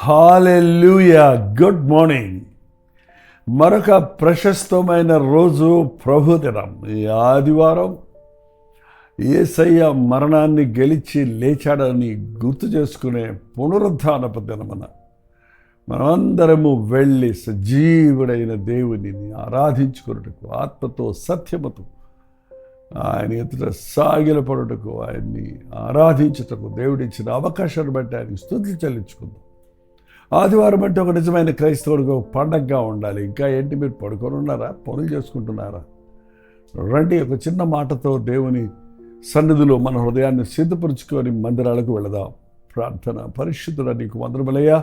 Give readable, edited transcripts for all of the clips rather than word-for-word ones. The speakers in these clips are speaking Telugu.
హల్లెలూయా. Good morning. మరొక ప్రశస్తమైన రోజు, ప్రభుదినం. ఈ ఆదివారం యేసయ్య మరణాన్ని గెలిచి లేచాడని గుర్తు చేసుకునే పునరుద్ధానపు దినమున మనమందరము వెళ్ళి సజీవుడైన దేవుని ఆరాధించుకున్నట్టుకు, ఆత్మతో సత్యముతో ఆయన ఎదుట సాగిలపడుటకు, ఆయన్ని ఆరాధించుటకు దేవుడిచ్చిన అవకాశాన్ని బట్టి ఆయనకి స్తుతులు చెల్లించుకుందాం. ఆదివారం అంటే ఒక నిజమైన క్రైస్తవుడికి ఒక పండగగా ఉండాలి. ఇంకా ఏంటి, మీరు పడుకొని ఉన్నారా, పనులు చేసుకుంటున్నారా? రండి, ఒక చిన్న మాటతో దేవుని సన్నిధిలో మన హృదయాన్ని సిద్ధపరుచుకొని మందిరాలకు వెళదాం. ప్రార్థన. పరిశుద్ధుడా, నీకు వందనములయ్యా.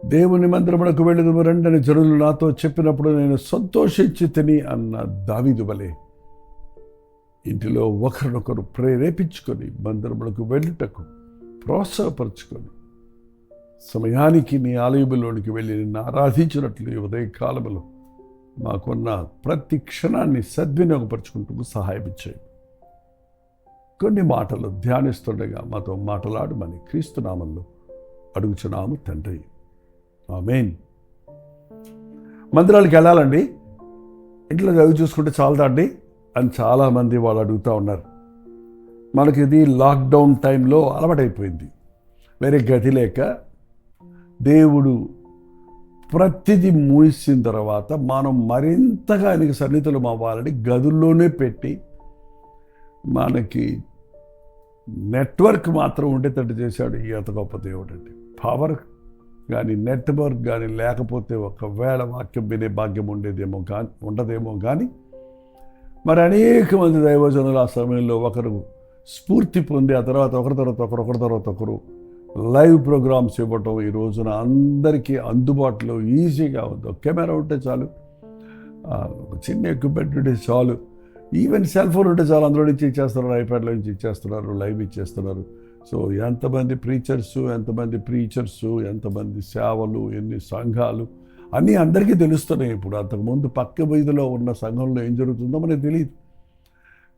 దేవుని మందిరమునకు వెళ్ళదు రండని జనులు నాతో చెప్పినప్పుడు నేను సంతోషించి తిని అన్న దావీదు వలె ఇంటిలో ఒకరినొకరు ప్రేరేపించుకొని మందిరములకు వెళ్ళుటకు ప్రోత్సాహపరుచుకొని సమయానికి నీ ఆలయంలోనికి వెళ్ళి నిన్ను ఆరాధించినట్లు ఈ ఉదయకాలములో మాకున్న ప్రతి క్షణాన్ని సద్వినియోగపరుచుకుంటూ సహాయం ఇచ్చాయి. కొన్ని మాటలు ధ్యానిస్తుండగా మాతో మాట్లాడమని క్రీస్తు నామంలో అడుగుచున్నాము తండ్రి, ఆమేన్. మందిరాలకు వెళ్ళాలండి, ఇంట్లో చదివి చూసుకుంటే చాలదండి అని చాలామంది వాళ్ళు అడుగుతూ ఉన్నారు. మనకి ఇది లాక్డౌన్ టైంలో అలవాటైపోయింది. వేరే గతి లేక దేవుడు ప్రతిదీ మూసిన తర్వాత మనం మరింతగా ఆయనకి సన్నిహితులం అవ్వాలని గదుల్లోనే పెట్టి మనకి నెట్వర్క్ మాత్రం ఉండేటట్టు చేశాడు. ఈ అంత గొప్ప దేవుడు అండి. పవర్ కానీ నెట్వర్క్ కానీ లేకపోతే ఒకవేళ వాక్యం వినే భాగ్యం ఉండదేమో కానీ మరి అనేక మంది దైవజనులు ఆ సమయంలో ఒకరు స్ఫూర్తి పొంది ఆ తర్వాత ఒకరి తర్వాత ఒకరు లైవ్ ప్రోగ్రామ్స్ ఇవ్వటం ఈ రోజున అందరికీ అందుబాటులో ఈజీగా ఉంది. ఒక కెమెరా ఉంటే చాలు, చిన్న ఎక్విప్మెంట్ ఉంటే చాలు, ఈవెన్ సెల్ ఫోన్ ఉంటే చాలు, అందులో నుంచి ఇచ్చేస్తున్నారు, ఐప్యాడ్లో నుంచి ఇచ్చేస్తున్నారు, లైవ్ ఇచ్చేస్తున్నారు. సో ఎంతమంది ప్రీచర్సు, ఎంతమంది సేవలు, ఎన్ని సంఘాలు అన్నీ అందరికీ తెలుస్తున్నాయి. ఇప్పుడు అంతకుముందు పక్క వీధిలో ఉన్న సంఘంలో ఏం జరుగుతుందో మనకు తెలియదు.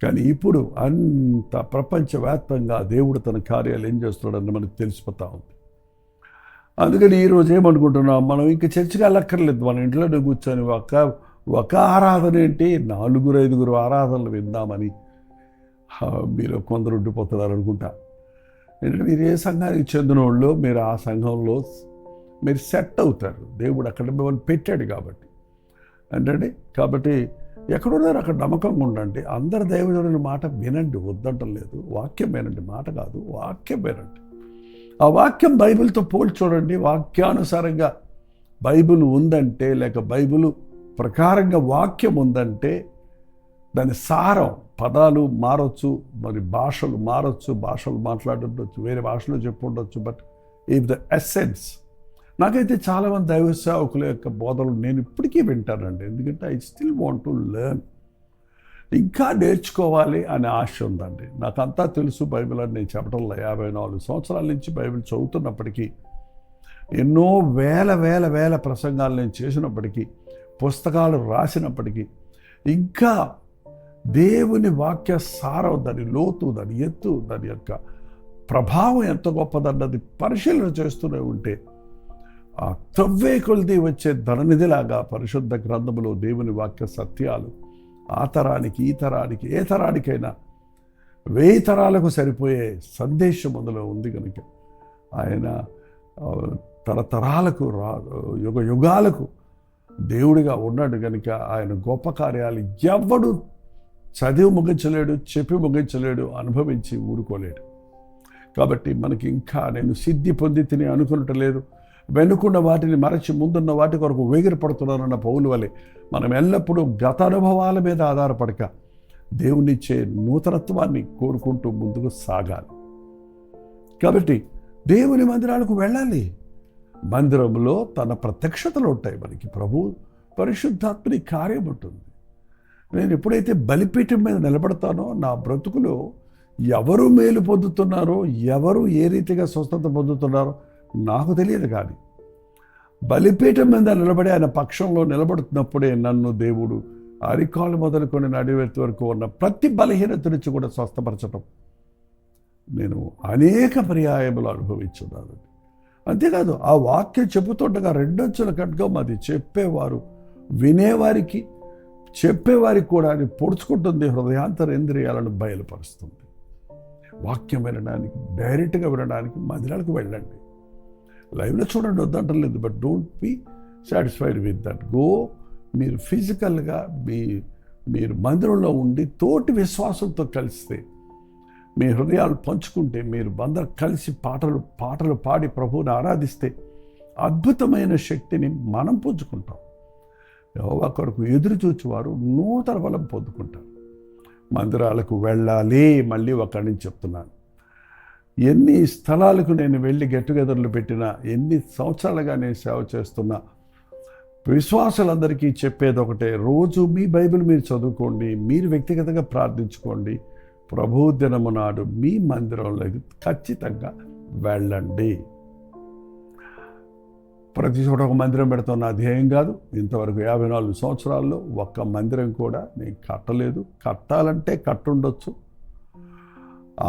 కానీ ఇప్పుడు అంత ప్రపంచవ్యాప్తంగా దేవుడు తన కార్యాలు ఏం చేస్తున్నాడని మనకు తెలిసిపోతూ ఉంది. అందుకని ఈరోజు ఏమనుకుంటున్నాం, మనం ఇంకా చర్చికి వెళ్ళక్కర్లేదు, మన ఇంట్లోనే కూర్చొని ఒక ఆరాధన ఏంటి, 4-5 ఆరాధనలు విందామని మీరు కొందరు ఉండిపోతున్నారు అనుకుంటా. ఎందుకంటే మీరు ఏ సంఘానికి చెందిన వాళ్ళు, మీరు ఆ సంఘంలో మీరు సెట్ అవుతారు. దేవుడు అక్కడ మిమ్మల్ని పెట్టాడు కాబట్టి అంటే కాబట్టి ఎక్కడున్నారు అక్కడ నమ్మకంగా ఉండండి. అందరు దైవజనుల మాట వినండి, వద్దంటం లేదు. వాక్యం వినండి, మాట కాదు, వాక్యం వినండి. ఆ వాక్యం బైబిల్తో పోల్చి చూడండి. వాక్యానుసారంగా బైబిల్ ఉందంటే, లేక బైబిల్ ప్రకారంగా వాక్యం ఉందంటే దాని సారం, పదాలు మారచ్చు, మరి భాషలు మారచ్చు, భాషలు మాట్లాడుండొచ్చు, వేరే భాషలో చెప్పుండొచ్చు, బట్ ఇఫ్ ద ఎసెన్స్. నాకైతే చాలామంది దైవ సేవకుల యొక్క బోధనలు నేను ఇప్పటికీ వింటానండి. ఎందుకంటే I still want to learn, ఇంకా నేర్చుకోవాలి అనే ఆశ ఉందండి. నాకంతా తెలుసు బైబిల్ అని నేను చెప్పడంలో 54 సంవత్సరాల నుంచి బైబిల్ చదువుతున్నప్పటికీ, ఎన్నో వేల ప్రసంగాలు నేను చేసినప్పటికీ, పుస్తకాలు రాసినప్పటికీ, ఇంకా దేవుని వాక్య సారం, దాని లోతు, దాని ఎత్తు, దాని యొక్క ప్రభావం ఎంత గొప్పదన్నది పరిశీలన చేస్తూనే ఉంటే ఆ తవ్వే కొలిది వచ్చే ధననిధిలాగా పరిశుద్ధ గ్రంథములో దేవుని వాక్య సత్యాలు ఆ తరానికి, ఈ తరానికి, ఏ తరానికైనా 1000 తరాలకు సరిపోయే సందేశం అందులో ఉంది కనుక ఆయన తరతరాలకు యుగాలకు దేవుడిగా ఉన్నాడు కనుక ఆయన గొప్ప కార్యాలు ఎవ్వడు చదివి ముగించలేడు, చెప్పి ముగించలేడు, అనుభవించి ఊరుకోలేడు. కాబట్టి మనకి ఇంకా నేను సిద్ధి పొంది తిని అనుకునట్లేదు, వెనుకున్న వాటిని మరచి ముందున్న వాటి కొరకు వేగిరపడుతున్నానన్న పౌలు వలె మనం ఎల్లప్పుడూ గత అనుభవాల మీద ఆధారపడక దేవునిచ్చే నూతనత్వాన్ని కోరుకుంటూ ముందుకు సాగాలి. కాబట్టి దేవుని మందిరాలకు వెళ్ళాలి. మందిరంలో తన ప్రత్యక్షతలు ఉంటాయి. మనకి ప్రభు పరిశుద్ధాత్మని కార్యం ఉంటుంది. నేను ఎప్పుడైతే బలిపీఠం మీద నిలబడతానో నా బ్రతుకులో ఎవరు మేలు పొందుతున్నారో, ఎవరు ఏ రీతిగా స్వస్థత పొందుతున్నారో నాకు తెలియదు. కానీ బలిపీఠం మీద నిలబడి ఆయన పక్షంలో నిలబడుతున్నప్పుడే నన్ను దేవుడు అరికాలు మొదలుకొని నడివెత్తి వరకు ఉన్న ప్రతి బలహీనత నుంచి కూడా స్వస్థపరచడం నేను అనేక పర్యాయములు అనుభవించున్నాను. అంతేకాదు ఆ వాక్యం చెబుతుండగా రెండొంచుల ఖడ్గం అది చెప్పేవారు వినేవారికి చెప్పేవారికి కూడా అది పొడుచుకుంటుంది, హృదయాంతరేంద్రియాలను బయలుపరుస్తుంది. వాక్యం వినడానికి, డైరెక్ట్గా వినడానికి మందిరాలకు వెళ్ళండి. లైవ్లో చూడండి, వద్దంటలేదు. But don't be satisfied with that. Go. మీరు ఫిజికల్గా మీరు మందిరంలో ఉండి తోటి విశ్వాసంతో కలిస్తే, మీ హృదయాలు పంచుకుంటే, మీరు అందరూ కలిసి పాటలు పాడి ప్రభువుని ఆరాధిస్తే అద్భుతమైన శక్తిని మనం పుంజుకుంటాం. యెహోవా కొరకు ఎదురు చూచేవారు నూతన బలం పొందుకుంటారు. మందిరాలకు వెళ్ళాలి. మళ్ళీ ఒకటి నుంచి చెప్తున్నాను, ఎన్ని స్థలాలకు నేను వెళ్ళి గెట్ టుగెదర్లు పెట్టినా, ఎన్ని సంవత్సరాలుగా నేను సేవ చేస్తున్నా, విశ్వాసులందరికీ చెప్పేది ఒకటే, రోజు మీ బైబిల్ మీరు చదువుకోండి, మీరు వ్యక్తిగతంగా ప్రార్థించుకోండి, ప్రభు దినము నాడు మీ మందిరంలోకి ఖచ్చితంగా వెళ్ళండి. ప్రతి చోట ఒక మందిరం పెడతాం నా ధ్యేయం కాదు. ఇంతవరకు 54 సంవత్సరాల్లో ఒక్క మందిరం కూడా నేను కట్టలేదు. కట్టాలంటే కట్టుండొచ్చు,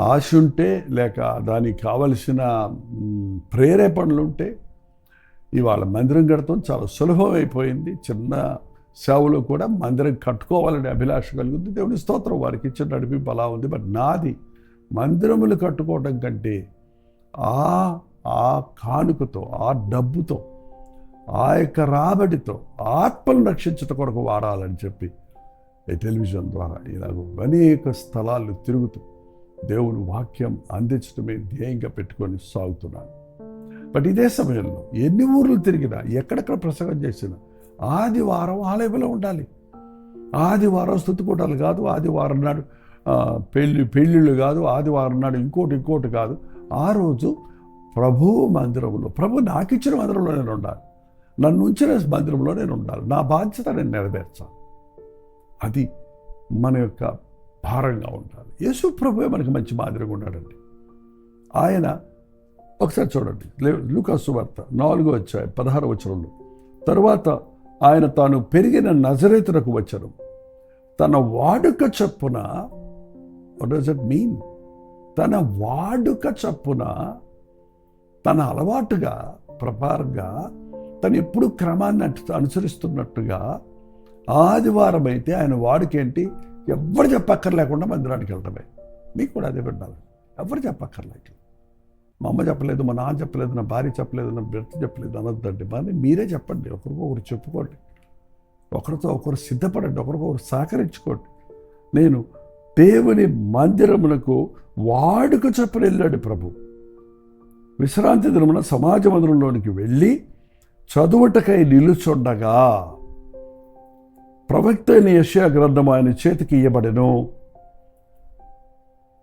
ఆశ ఉంటే, లేక దానికి కావలసిన ప్రేరేపణలు ఉంటే. ఇవాళ మందిరం కడతాం చాలా సులభమైపోయింది. చిన్న సేవలో కూడా మందిరం కట్టుకోవాలని అభిలాష కలుగుతుంది. దేవుని స్తోత్రం, వారికి ఇచ్చిన నడిపింపు అలా ఉంది. బట్ నాది మందిరములు కట్టుకోవడం కంటే ఆ కానుకతో, ఆ డబ్బుతో, ఆ యొక్క రాబడితో ఆత్మను రక్షించడం కొరకు వాడాలని చెప్పి ఈ టెలివిజన్ ద్వారా ఇలాగ అనేక స్థలాలు తిరుగుతూ దేవుని వాక్యం అందించడమే ధ్యేయంగా పెట్టుకొని సాగుతున్నాను. బట్ ఇదే సమయంలో ఎన్ని ఊర్లు తిరిగినా, ఎక్కడెక్కడ ప్రసంగం చేసినా ఆదివారం ఆలయంలో ఉండాలి. ఆదివారం స్తుతికూటాలు కాదు, ఆదివారం నాడు పెళ్ళిళ్ళు కాదు, ఆదివారం నాడు ఇంకోటి కాదు. ఆ రోజు ప్రభువు మందిరంలో, ప్రభు నాకు ఇచ్చిన మందిరంలో నేను ఉండాలి, నన్ను ఉంచిన మందిరంలో నేను ఉండాలి. నా బాధ్యత నేను నెరవేర్చాలి. అది మన యొక్క భారంగా ఉండాలి. యేసు ప్రభువే మనకి మంచి మాదిరిగా ఉన్నాడండి. ఆయన ఒకసారి చూడండి, లూకా సువార్త 4:16 తరువాత ఆయన తాను పెరిగిన నజరేతునకు వచ్చెను. తన వాడుక చొప్పున, వాట్ డస్ ఇట్ మీన్? తన వాడుక చొప్పున, తన అలవాటుగా ప్రకారంగా, తను ఎప్పుడు క్రమాన్ని అనుసరిస్తున్నట్టుగా ఆదివారం అయితే ఆయన వాడుకేంటి? ఎవరు చెప్పక్కర్లేకుండా మందిరానికి వెళ్ళడమే. మీకు కూడా అదే పెట్టాలి. ఎవరు చెప్పక్కర్లేదు. మా అమ్మ చెప్పలేదు, మా నాన్న చెప్పలేదు, నా భార్య చెప్పలేదు, నా భర్త చెప్పలేదు అనొద్దండి. మరి మీరే చెప్పండి, ఒకరికొకరు చెప్పుకోండి, ఒకరితో ఒకరు సిద్ధపడండి, ఒకరికొకరు సహకరించుకోండి. నేను దేవుని మందిరములకు వాడుక చొప్పున వెళ్ళాడు ప్రభు. విశ్రాంతి దినమున సమాజ మందిరంలోనికి వెళ్ళి చదువుటకై నిలుచుండగా ప్రవక్త అయిన యెషయా గ్రంథం ఆయన చేతికి ఇయ్యబడెను.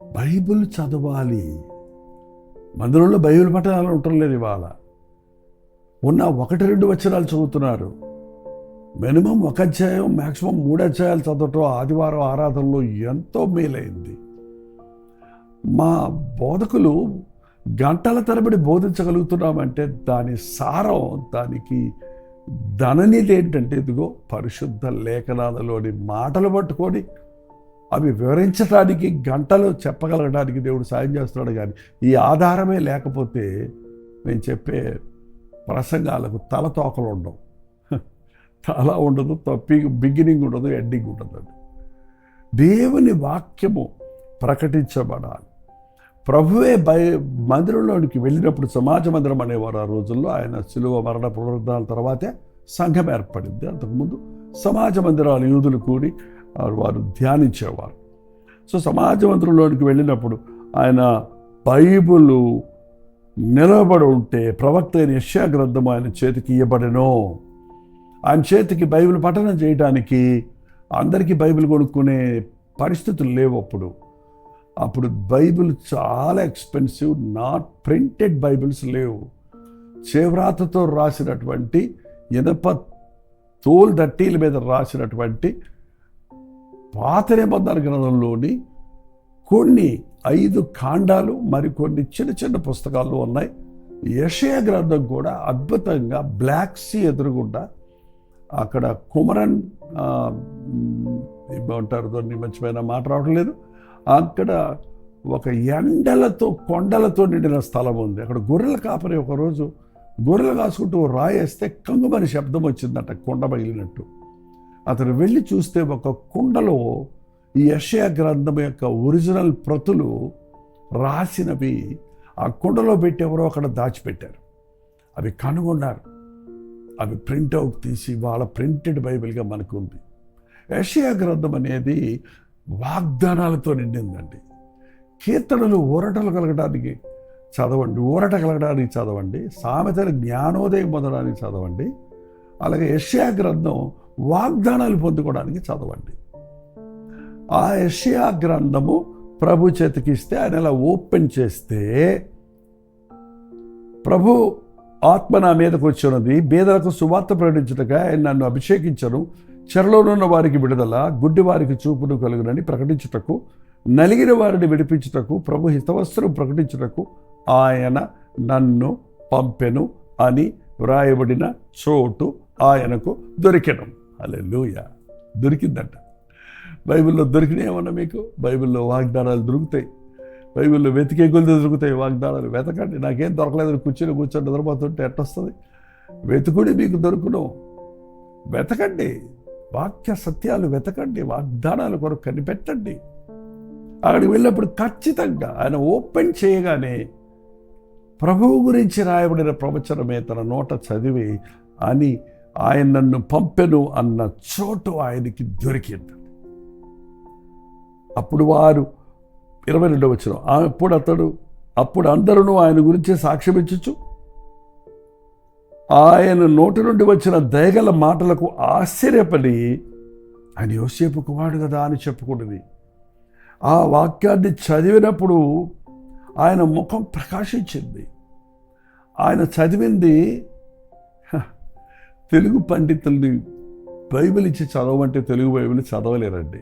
బైబిల్ చదవాలి. మందిరంలో బైబిల్ పఠనాలు ఉండటం లేదు. ఇవాళ ఉన్న 1-2 వచనాలు చదువుతున్నారు. మినిమం 1 అధ్యాయం, మ్యాక్సిమం 3 అధ్యాయాలు చదవటం ఆదివారం ఆరాధనలో ఎంతో మేలైంది. మా బోధకులు గంటల తరబడి బోధించగలుగుతున్నామంటే దాని సారం, దానికి ధననిధి ఏంటంటే, ఇదిగో పరిశుద్ధ లేఖనాలలోని మాటలు పట్టుకొని అవి వివరించడానికి, గంటలు చెప్పగలగడానికి దేవుడు సాయం చేస్తున్నాడు. కానీ ఈ ఆధారమే లేకపోతే నేను చెప్పే ప్రసంగాలకు తలతోకలు ఉండవు, తల ఉండదు, బిగినింగ్ ఉండదు, ఎండింగ్ ఉండదు. దేవుని వాక్యము ప్రకటించబడాలి. ప్రభువే మందిరంలోనికి వెళ్ళినప్పుడు, సమాజ మందిరం అనేవారు ఆ రోజుల్లో. ఆయన శిలువ మరణ పునరుద్ధానాల తర్వాతే సంఘం ఏర్పడింది. అంతకుముందు సమాజ మందిరాలు యూదులు కూడి వారు ధ్యానించేవారు. సో సమాజ మందిరంలోనికి వెళ్ళినప్పుడు ఆయన బైబిలు నిలబడి ఉంటే, ప్రవక్త అయిన యెషయా గ్రంథం ఆయన చేతికి ఇయ్యబడెను. ఆయన చేతికి బైబిల్ పఠనం చేయడానికి అందరికీ బైబిల్ కొనుక్కునే పరిస్థితులు లేవు. అప్పుడు బైబిల్ చాలా ఎక్స్పెన్సివ్. నాట్ ప్రింటెడ్ బైబిల్స్ లేవు. చేవ్రాతతో రాసినటువంటి ఇనప తోలు దట్టీల మీద రాసినటువంటి పాత నిబంధన గ్రంథంలోని కొన్ని 5 కాండాలు మరికొన్ని చిన్న చిన్న పుస్తకాలు ఉన్నాయి. యెషయా గ్రంథం కూడా అద్భుతంగా బ్లాక్ సీ ఎదురుగుండా అక్కడ కుమరన్ ఏమంటారు దాన్ని, మంచిమైన మాట రావడం లేదు, అక్కడ ఒక ఎండలతో కొండలతో నిండిన స్థలం ఉంది. అక్కడ గొర్రెల కాపరి ఒకరోజు గొర్రెలు కాసుకుంటూ రాయేస్తే కంగుమని శబ్దం వచ్చిందట, కొండ పగిలినట్టు. అతను వెళ్ళి చూస్తే ఒక కుండలో ఈ యెషయా గ్రంథం యొక్క ఒరిజినల్ ప్రతులు రాసినవి ఆ కుండలో పెట్టి ఎవరో అక్కడ దాచిపెట్టారు. అవి కనుగొన్నారు. అవి ప్రింట్అవుట్ తీసి వాళ్ళ ప్రింటెడ్ బైబిల్గా మనకు ఉంది. యెషయా గ్రంథం అనేది వాగ్దానాలతో నిండిందండి. కీర్తనలు ఊరటలు కలగడానికి చదవండి, ఊరట కలగడానికి చదవండి, సామెతలు జ్ఞానోదయం పొందడానికి చదవండి, అలాగే యెషయా గ్రంథం వాగ్దానాలు పొందుకోవడానికి చదవండి. ఆ యెషయా గ్రంథము ప్రభు చేతికిస్తే ఆయన ఇలా ఓపెన్ చేస్తే, ప్రభు ఆత్మ నా మీదకు వచ్చినది, బీదలకు సువార్త ప్రకటించుటగా ఆయన నన్ను అభిషేకించను, చెరలోనున్న వారికి విడుదల, గుడ్డి వారికి చూపును కలుగునని ప్రకటించుటకు, నలిగిన వారిని విడిపించుటకు, ప్రభు హితవస్త్రం ప్రకటించుటకు ఆయన నన్ను పంపెను అని వ్రాయబడిన చోటు ఆయనకు దొరికెను. హల్లెలూయా. దొరికిందంట. బైబిల్లో దొరికినాయేమన్నా మీకు? బైబిల్లో వాగ్దానాలు దొరుకుతాయి. బైబిల్లో వెతికే కొలిది దొరుకుతాయి వాగ్దానాలు. వెతకండి. నాకేం దొరకలేదు, కూర్చొని నిద్రపోతుంటే ఎట్టొస్తుంది? వెతుకుడి, మీకు దొరుకును. వెతకండి, వాక్య సత్యాలు వెతకండి, వాగ్దానాల కొరకు కనిపెట్టండి. అక్కడికి వెళ్ళినప్పుడు ఖచ్చితంగా ఆయన ఓపెన్ చేయగానే ప్రభువు గురించి రాయబడిన ప్రవచనమే తన నోట చదివి అని ఆయన నన్ను పంపెను అన్న చోటు ఆయనకి దొరికింది. అప్పుడు వారు 22వ వచనం, అప్పుడు అందరూ ఆయన గురించి సాక్ష్యమిచ్చుచు ఆయన నోటి నుండి వచ్చిన దయగల మాటలకు ఆశ్చర్యపడి ఆయన యోసేపు కుమారుడు కదా అని చెప్పుకున్నది. ఆ వాక్యాన్ని చదివినప్పుడు ఆయన ముఖం ప్రకాశించింది. ఆయన చదివింది తెలుగు పండితుల్ని బైబిల్ ఇచ్చి చదవమంటే తెలుగు బైబిల్ చదవలేరండి.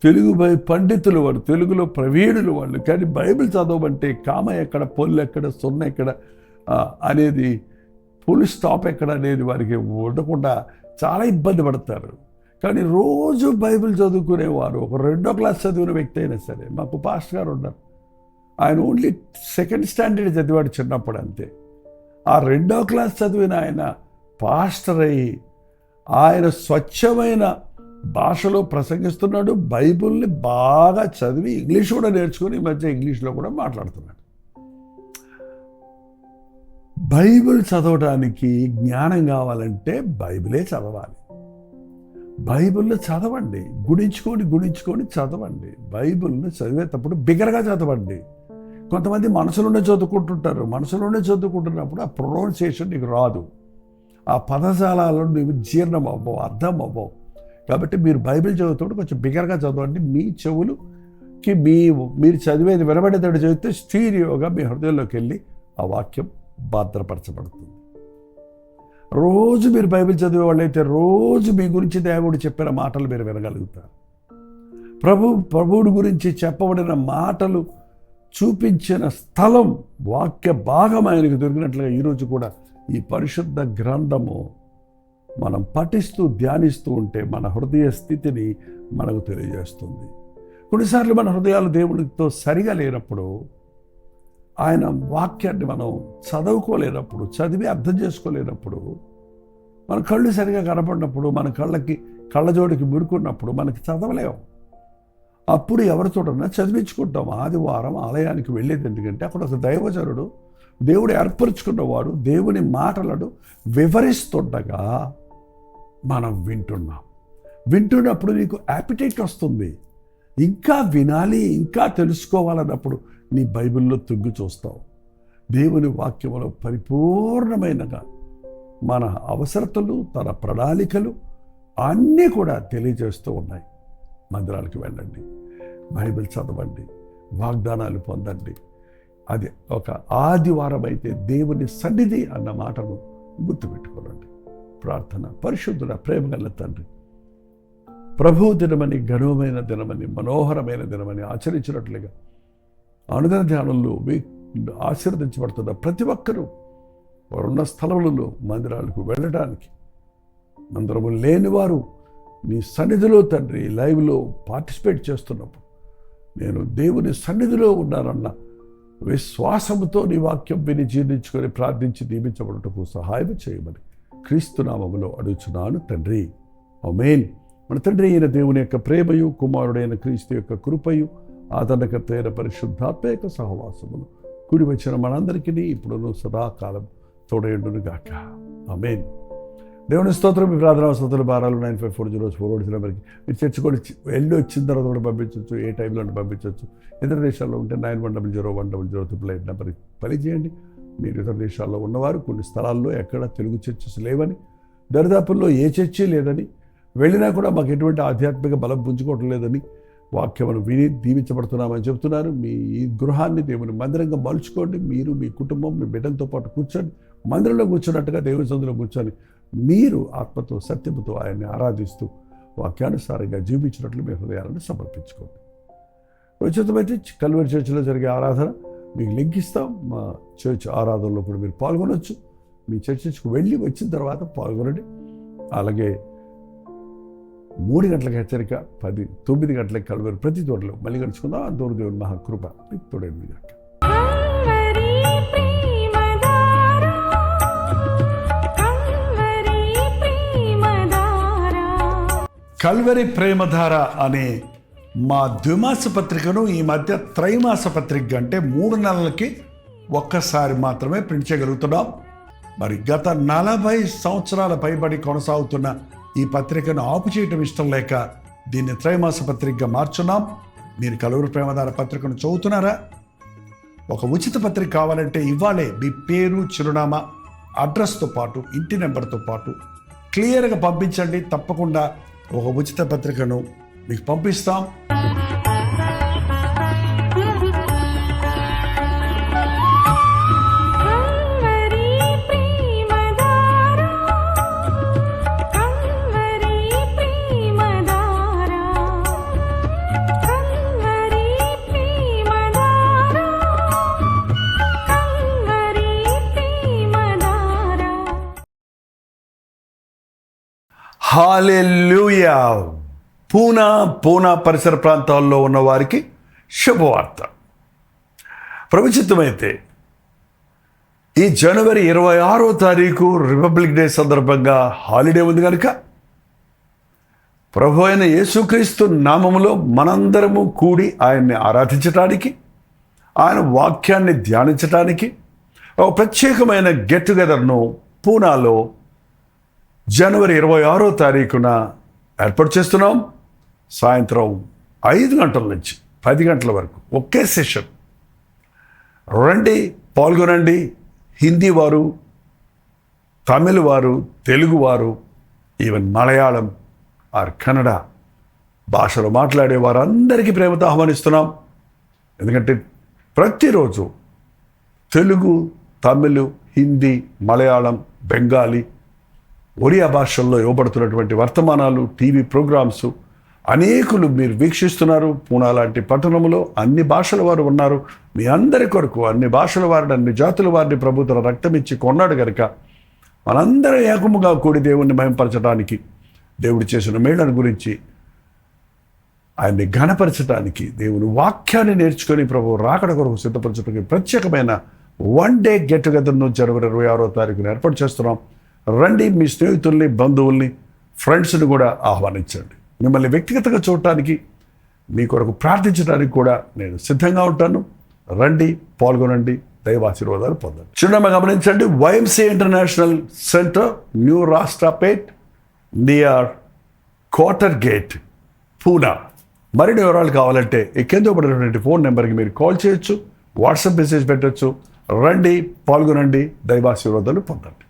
తెలుగు పండితులు వాడు, తెలుగులో ప్రవీణులు వాళ్ళు. కానీ బైబిల్ చదవమంటే కామ ఎక్కడ, పొల్లు ఎక్కడ, సున్న ఎక్కడ అనేది, ఫుల్ స్టాప్ ఎక్కడ అనేది వారికి ఉండకుండా చాలా ఇబ్బంది పడతారు. కానీ రోజు బైబిల్ చదువుకునేవారు, ఒక 2వ క్లాస్ చదివిన వ్యక్తి అయినా సరే, మాకు పాస్టర్ గారు ఉన్నారు, ఆయన ఓన్లీ 2nd స్టాండర్డ్ చదివాడు చిన్నప్పుడు అంతే. ఆ 2వ క్లాస్ చదివిన ఆయన పాస్టర్ అయ్యి ఆయన స్వచ్ఛమైన భాషలో ప్రసంగిస్తున్నాడు. బైబిల్ని బాగా చదివి ఇంగ్లీష్ కూడా నేర్చుకుని ఈ మధ్య ఇంగ్లీష్లో కూడా మాట్లాడుతున్నాడు. బైబిల్ చదవడానికి జ్ఞానం కావాలంటే బైబిలే చదవాలి. బైబిల్ని చదవండి, గుణించుకొని చదవండి. బైబిల్ని చదివేటప్పుడు బిగరగా చదవండి. కొంతమంది మనసులోనే చదువుకుంటున్నప్పుడు ఆ ప్రొనౌన్సియేషన్ నీకు రాదు, ఆ పదజాలాలు నీకు జీర్ణం అవ్వవు, అర్థం అవ్వవు. కాబట్టి మీరు బైబిల్ చదువుతుంటే కొంచెం బిగరగా చదవండి. మీ చెవులుకి మీరు చదివేది వినబడేటట్టు చదివితే స్టీరియోగా మీ హృదయంలోకి వెళ్ళి ఆ వాక్యం భద్రపరచబడుతుంది. రోజు మీరు బైబిల్ చదివే వాళ్ళైతే రోజు మీ గురించి దేవుడు చెప్పిన మాటలు మీరు వినగలుగుతారు. ప్రభువుడి గురించి చెప్పబడిన మాటలు చూపించిన స్థలం, వాక్య భాగం ఆయనకు దొరికినట్లుగా ఈరోజు కూడా ఈ పరిశుద్ధ గ్రంథము మనం పఠిస్తూ ధ్యానిస్తూ ఉంటే మన హృదయ స్థితిని మనకు తెలియజేస్తుంది. కొన్నిసార్లు మన హృదయాలు దేవుడితో సరిగా లేనప్పుడు, ఆయన వాక్యాన్ని మనం చదువుకోలేనప్పుడు, చదివి అర్థం చేసుకోలేనప్పుడు, మన కళ్ళు సరిగా కనపడినప్పుడు, మన కళ్ళజోడికి మురుకున్నప్పుడు మనకి చదవలేము. అప్పుడు ఎవరితోటన్నా చదివించుకుంటాం. ఆదివారం ఆలయానికి వెళ్ళేది ఎందుకంటే అక్కడ ఒక దైవజనుడు, దేవుడు ఏర్పరచుకున్నవాడు దేవుని మాటలను వివరిస్తుండగా మనం వింటున్నప్పుడు నీకు యాపిటైట్ వస్తుంది. ఇంకా వినాలి, ఇంకా తెలుసుకోవాలన్నప్పుడు నీ బైబిల్లో తుంగి చూస్తావు. దేవుని వాక్యములో పరిపూర్ణమైనగా మన అవసరతలు, తన ప్రణాళికలు అన్నీ కూడా తెలియజేస్తూ ఉన్నాయి. మందిరాలకు వెళ్ళండి, బైబిల్ చదవండి, వాగ్దానాలు పొందండి. అది ఒక ఆదివారం అయితే దేవుని సన్నిధి అన్న మాటను గుర్తుపెట్టుకోనండి. ప్రార్థన. పరిశుద్ధుల ప్రేమగల తండ్రి, ప్రభు దినమని, ఘనమైన దినమని, మనోహరమైన దినమని ఆచరించినట్లుగా అనుదిన ధ్యానంలో ఆశీర్వదించబడుతున్న ప్రతి ఒక్కరూ వారున్న స్థలములలో మందిరాలకు వెళ్ళడానికి, మందిరము లేనివారు నీ సన్నిధిలో తండ్రి లైవ్లో పార్టిసిపేట్ చేస్తున్నప్పుడు నేను దేవుని సన్నిధిలో ఉన్నానన్న విశ్వాసముతో నీ వాక్యం విని జీర్ణించుకొని ప్రార్థించి దీవించబడుటకు సహాయం చేయమని క్రీస్తు నామములో అడుగుచున్నాను తండ్రి. ఆమేన్. మన తండ్రి అయిన దేవుని యొక్క ప్రేమయు, కుమారుడైన క్రీస్తు యొక్క కృపయు, ఆదరణకర్త అయిన పరిశుద్ధాత్మ యొక్క సహవాసమును కూడి వచ్చిన మనందరికీ ఇప్పుడును సదాకాలం తోడయుండును గాక. ఆమేన్. దేవుని స్తోత్రం. మీ ప్రార్థన వసతుల భారాలు 954004 నెంబర్కి మీరు చర్చకొని వెళ్ళి వచ్చిన తర్వాత కూడా పంపించవచ్చు. ఏ టైంలో పంపించవచ్చు. ఇతర దేశాల్లో ఉంటే 91001008 నెంబర్కి పనిచేయండి. మీరు ఇతర దేశాల్లో ఉన్నవారు కొన్ని స్థలాల్లో ఎక్కడ తెలుగు చర్చెస్ లేవని, దరిదాపుల్లో ఏ చర్చి లేదని, వెళ్ళినా కూడా మాకు ఎటువంటి ఆధ్యాత్మిక బలం పుంజుకోవటం లేదని వాక్యమును విని దీవించబడుతున్నామని చెబుతున్నారు. మీ ఈ గృహాన్ని దేవుని మందిరంగా మలుచుకోండి. మీరు, మీ కుటుంబం, మీ బిడ్డలతో పాటు కూర్చొని మందిరంలో కూర్చున్నట్టుగా దేవుని సందులో కూర్చొని మీరు ఆత్మతో సత్యముతో ఆయన్ని ఆరాధిస్తూ వాక్యానుసారంగా జీవించినట్లు మీ హృదయాలను సమర్పించుకోండి. ఉచితమైతే కల్వరి చర్చిలో జరిగే ఆరాధన మీకు లింక్ ఇస్తాం. మా చర్చ్ ఆరాధనలో కూడా మీరు పాల్గొనవచ్చు. మీ చర్చికి వెళ్ళి వచ్చిన తర్వాత పాల్గొనండి. అలాగే 3 గంటలకు హెచ్చరిక, 9 గంటలకు కల్వరి ప్రతి తోటలో మళ్ళీ గడుచుకుందాం. అంతవరకు దేవుని మహాకృప మీకు తోడైంది గాక. కల్వరి ప్రేమధార అనే మా ద్విమాస పత్రికను ఈ మధ్య త్రైమాస పత్రిక అంటే 3 నెలలకి ఒక్కసారి మాత్రమే ప్రింట్ చేయగలుగుతున్నాం. మరి గత 40 సంవత్సరాల పైబడి కొనసాగుతున్న ఈ పత్రికను ఆపు చేయటం ఇష్టం లేక దీన్ని త్రైమాస పత్రికగా మార్చున్నాం. మీరు కల్వరి ప్రేమధార పత్రికను చదువుతున్నారా? ఒక ఉచిత పత్రిక కావాలంటే ఇవ్వాలే మీ పేరు, చిరునామా, అడ్రస్తో పాటు ఇంటి నెంబర్తో పాటు క్లియర్గా పంపించండి. తప్పకుండా ఒక ఉచిత పత్రికను మీకు పంపిస్తాం. హల్లెలూయా. పూనా పరిసర ప్రాంతాల్లో ఉన్న వారికి శుభవార్త. ప్రభుచిత్తమైతే ఈ జనవరి 26వ తారీఖు రిపబ్లిక్ డే సందర్భంగా హాలిడే ఉంది కనుక ప్రభు అయిన యేసుక్రీస్తు నామములో మనందరము కూడి ఆయన్ని ఆరాధించటానికి, ఆయన వాక్యాన్ని ధ్యానించటానికి ఒక ప్రత్యేకమైన గెట్ టుగెదర్ను పూనాలో జనవరి 26వ తారీఖున ఏర్పాటు చేస్తున్నాం. సాయంత్రం 5 గంటల నుంచి 10 గంటల వరకు ఒకే సెషన్. రండి, పాల్గొనండి. హిందీ వారు, తమిళ వారు, తెలుగు వారు, ఈవెన్ మలయాళం ఆర్ కన్నడ భాషలో మాట్లాడే వారందరికీ ప్రేమతో ఆహ్వానిస్తున్నాం. ఎందుకంటే ప్రతిరోజు తెలుగు, తమిళ్, హిందీ, మలయాళం, బెంగాలీ, ఒరియా భాషల్లో ఇవ్వబడుతున్నటువంటి వర్తమానాలు, టీవీ ప్రోగ్రామ్స్ అనేకులు మీరు వీక్షిస్తున్నారు. పూనా లాంటి పట్టణంలో అన్ని భాషల వారు ఉన్నారు. మీ అందరి కొరకు అన్ని భాషల వారిని, అన్ని జాతుల వారిని ప్రభు తన రక్తం ఇచ్చి కొన్నాడు కనుక మనందరం ఏకముగా కూడి దేవుణ్ణి మహింపరచడానికి, దేవుడు చేసిన మేళ్లను గురించి ఆయన్ని ఘనపరచడానికి, దేవుని వాక్యాన్ని నేర్చుకొని ప్రభు రాకడ కొరకు సిద్ధపరచడానికి ప్రత్యేకమైన 1 డే గెట్ టుగెదర్ను జనవరి 26వ తారీఖున ఏర్పాటు చేస్తున్నాం. రండి, మీ స్నేహితుల్ని, బంధువుల్ని, ఫ్రెండ్స్ని కూడా ఆహ్వానించండి. మిమ్మల్ని వ్యక్తిగతంగా చూడటానికి, మీ కొరకు ప్రార్థించడానికి కూడా నేను సిద్ధంగా ఉంటాను. రండి, పాల్గొనండి, దైవాశీర్వాదాలు పొందండి. చిన్నగా గమనించండి, YMCA international centre, new Rastapeth, near quarter gate, Poona. మరిన్ని వివరాలు కావాలంటే ఈ కింద పడినటువంటి ఫోన్ నెంబర్కి మీరు కాల్ చేయొచ్చు, వాట్సాప్ మెసేజ్ పెట్టచ్చు. రండి, పాల్గొనండి, దైవాశీర్వాదాలు పొందండి.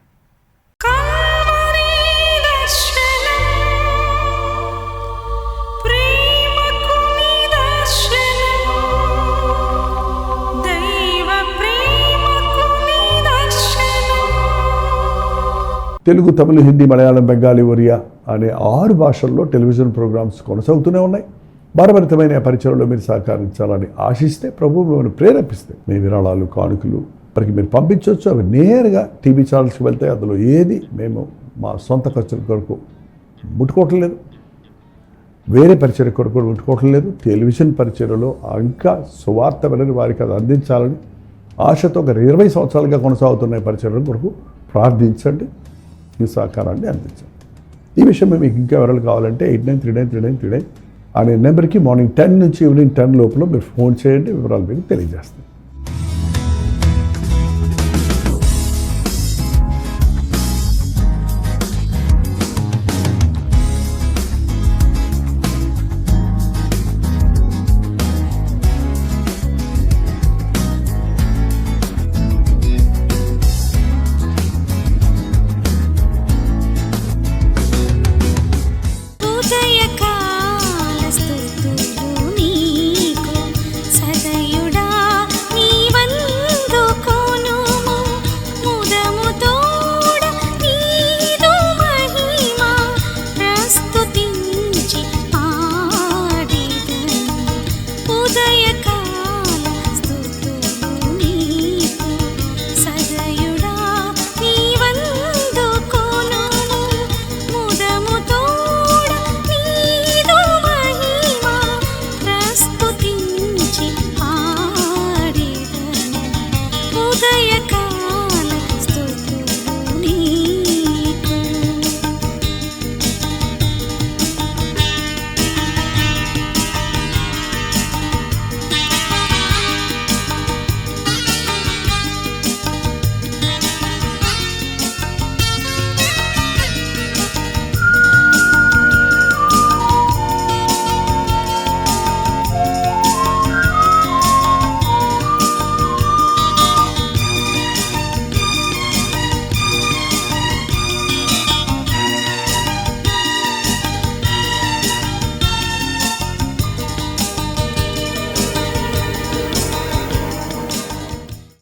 తెలుగు, తమిళ, హిందీ, మలయాళం, బెంగాలీ, ఒరియా అనే 6 భాషల్లో టెలివిజన్ ప్రోగ్రామ్స్ కొనసాగుతూనే ఉన్నాయి. భారభరితమైన పరిచయంలో మీరు సహకరించాలని ఆశిస్తే, ప్రభు మిమ్మల్ని ప్రేరేపిస్తే మీ విరాళాలు, కానుకలు మనకి మీరు పంపించవచ్చు. అవి నేరుగా టీవీ ఛానల్స్కి వెళ్తాయి. అందులో ఏది మేము మా సొంత ఖర్చుల కొరకు ముట్టుకోవటం లేదు, వేరే పరిచయ కొరకు ముట్టుకోవటం లేదు. టెలివిజన్ పరిచయలో ఇంకా సువార్త వినని వారికి అది అందించాలని ఆశతో ఒక 20 సంవత్సరాలుగా కొనసాగుతున్న పరిచయం కొరకు ప్రార్థించండి, మీ సహకారాన్ని అందించండి. ఈ విషయం మీకు ఇంకా వివరాలు కావాలంటే 89393939 అనే నెంబర్కి మార్నింగ్ 10 నుంచి ఈవినింగ్ 10 లోపల మీరు ఫోన్ చేయండి, వివరాలు మీకు తెలియజేస్తాం. ఉదయకాల